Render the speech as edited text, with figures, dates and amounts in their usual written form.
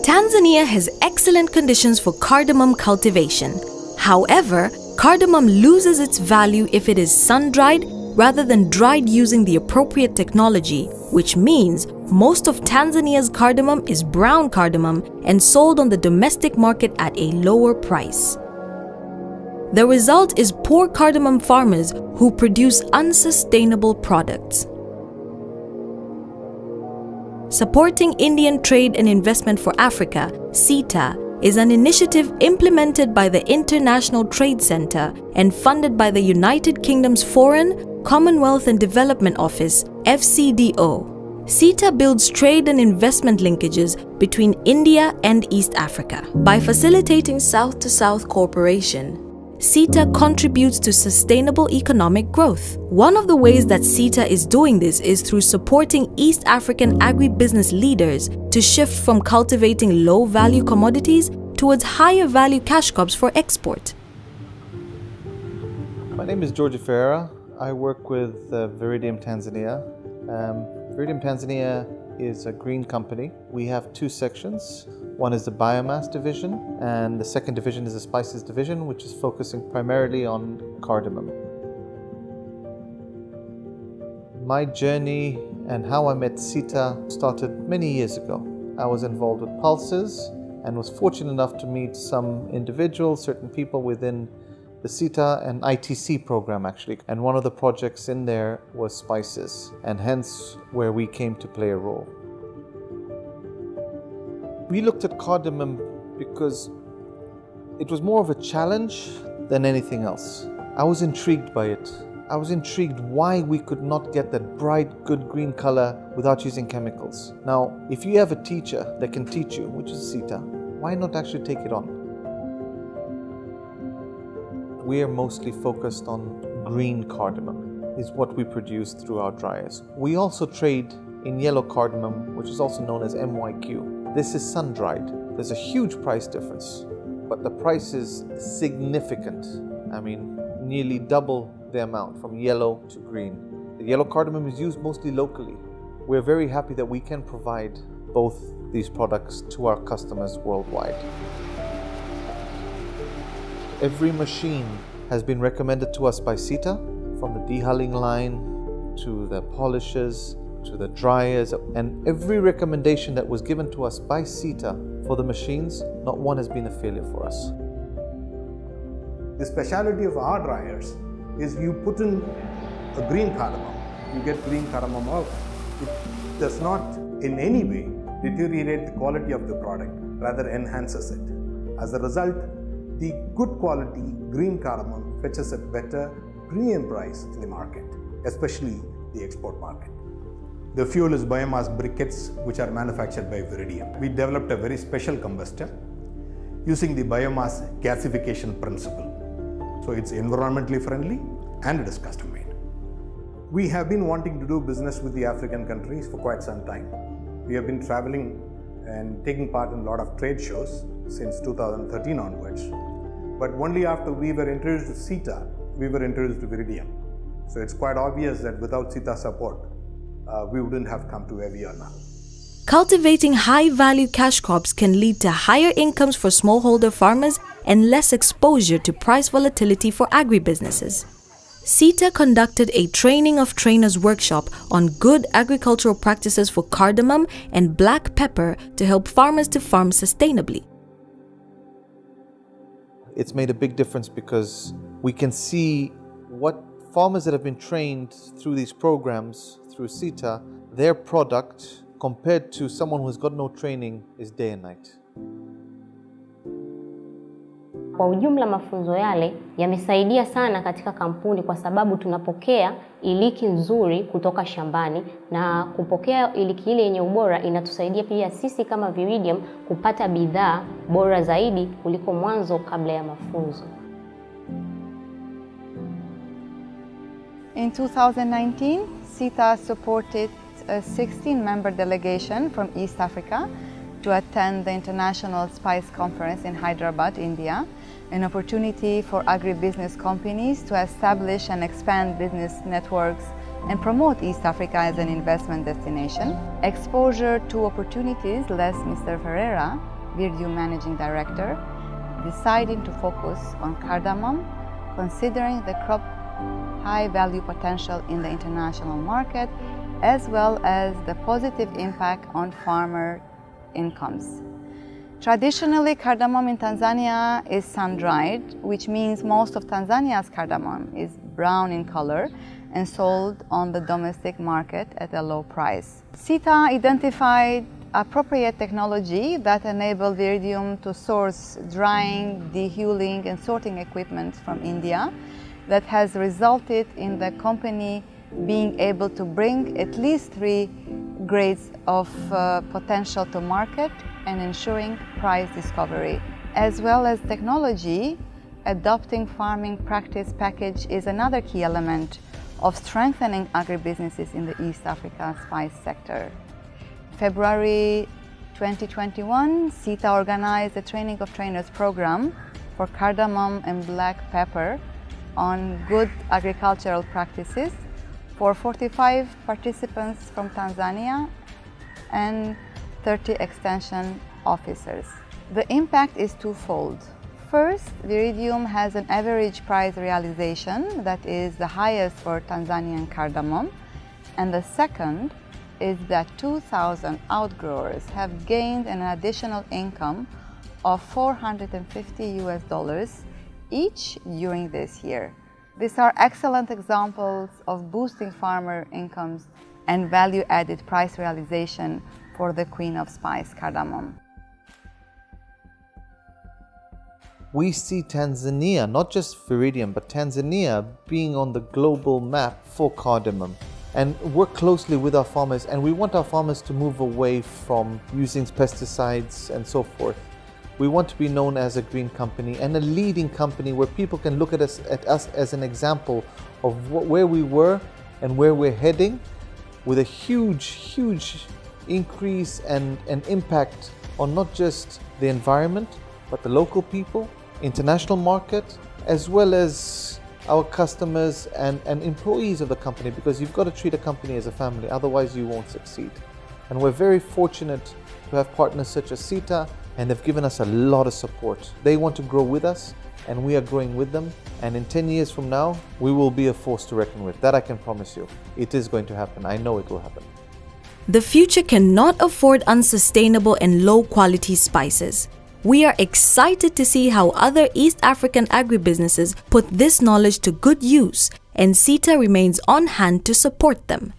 Tanzania has excellent conditions for cardamom cultivation. However, cardamom loses its value if it is sun-dried rather than dried using the appropriate technology, which means most of Tanzania's cardamom is brown cardamom and sold on the domestic market at a lower price. The result is poor cardamom farmers who produce unsustainable products. Supporting Indian Trade and Investment for Africa, SITA, is an initiative implemented by the International Trade Center and funded by the United Kingdom's Foreign, Commonwealth and Development Office, FCDO. SITA builds trade and investment linkages between India and East Africa. By facilitating South-to-South cooperation, SITA contributes to sustainable economic growth. One of the ways that SITA is doing this is through supporting East African agribusiness leaders to shift from cultivating low-value commodities towards higher-value cash crops for export. My name is George Ferreira. I work with Viridium Tanzania. Viridium Tanzania is a green company. We have two sections. One is the biomass division, and the second division is the spices division, which is focusing primarily on cardamom. My journey and how I met SITA started many years ago. I was involved with pulses and was fortunate enough to meet some individuals, certain people within the SITA and ITC program actually. And one of the projects in there was spices, and hence where we came to play a role. We looked at cardamom because it was more of a challenge than anything else. I was intrigued by it. I was intrigued why we could not get that bright, good green color without using chemicals. Now, if you have a teacher that can teach you, which is SITA, why not actually take it on? We are mostly focused on green cardamom, is what we produce through our dryers. We also trade in yellow cardamom, which is also known as MYQ. This is sun-dried. There's a huge price difference, but the price is significant. I mean, nearly double the amount from yellow to green. The yellow cardamom is used mostly locally. We're very happy that we can provide both these products to our customers worldwide. Every machine has been recommended to us by SITA, from the dehulling line to the polishers, to the dryers, and every recommendation that was given to us by SITA for the machines, not one has been a failure for us. The speciality of our dryers is you put in a green cardamom, you get green cardamom out. It does not in any way deteriorate the quality of the product, rather enhances it. As a result, the good quality green cardamom fetches a better premium price in the market, especially the export market. The fuel is biomass briquettes, which are manufactured by Viridium. We developed a very special combustor using the biomass gasification principle. So it's environmentally friendly and it is custom made. We have been wanting to do business with the African countries for quite some time. We have been traveling and taking part in a lot of trade shows since 2013 onwards. But only after we were introduced to SITA, we were introduced to Viridium. So it's quite obvious that without SITA support, we wouldn't have come to where we are now. Cultivating high-value cash crops can lead to higher incomes for smallholder farmers and less exposure to price volatility for agribusinesses. SITA conducted a training of trainers workshop on good agricultural practices for cardamom and black pepper to help farmers to farm sustainably. It's made a big difference because we can see what farmers that have been trained through these programs, through SITA, their product compared to someone who's got no training is day and night. Kwa ujumla mafunzo yale yamesaidia sana katika kampuni kwa sababu tunapokea iliki nzuri kutoka shambani, na kupokea iliki ile yenye ubora inatusaidia pia sisi kama Viridium kupata bidhaa bora zaidi kuliko mwanzo kabla ya mafunzo. In 2019, SITA supported a 16-member delegation from East Africa to attend the International Spice Conference in Hyderabad, India, an opportunity for agribusiness companies to establish and expand business networks and promote East Africa as an investment destination. Exposure to opportunities, less Mr. Ferreira, Viridium Managing Director, deciding to focus on cardamom, considering the crop high value potential in the international market, as well as the positive impact on farmer incomes. Traditionally, cardamom in Tanzania is sun-dried, which means most of Tanzania's cardamom is brown in color and sold on the domestic market at a low price. SITA identified appropriate technology that enabled Viridium to source drying, dehulling, and sorting equipment from India that has resulted in the company being able to bring at least 3 grades of potential to market and ensuring price discovery. As well as technology, adopting farming practice package is another key element of strengthening agribusinesses in the East Africa spice sector. February 2021, SITA organized a Training of Trainers program for cardamom and black pepper on good agricultural practices for 45 participants from Tanzania and 30 extension officers. The impact is twofold. First, Viridium has an average price realization that is the highest for Tanzanian cardamom, and the second is that 2,000 outgrowers have gained an additional income of $450 each during this year. These are excellent examples of boosting farmer incomes and value-added price realization for the Queen of Spice, cardamom. We see Tanzania, not just Viridium, but Tanzania being on the global map for cardamom, and work closely with our farmers, and we want our farmers to move away from using pesticides and so forth. We want to be known as a green company and a leading company where people can look at us as an example of where we were and where we're heading, with a huge increase and impact on not just the environment, but the local people, international market, as well as our customers and employees of the company, because you've got to treat a company as a family, otherwise you won't succeed. And we're very fortunate to have partners such as SITA, and they've given us a lot of support. They want to grow with us, and we are growing with them. And in 10 years from now, we will be a force to reckon with. That I can promise you. It is going to happen. I know it will happen. The future cannot afford unsustainable and low-quality spices. We are excited to see how other East African agribusinesses put this knowledge to good use, and SITA remains on hand to support them.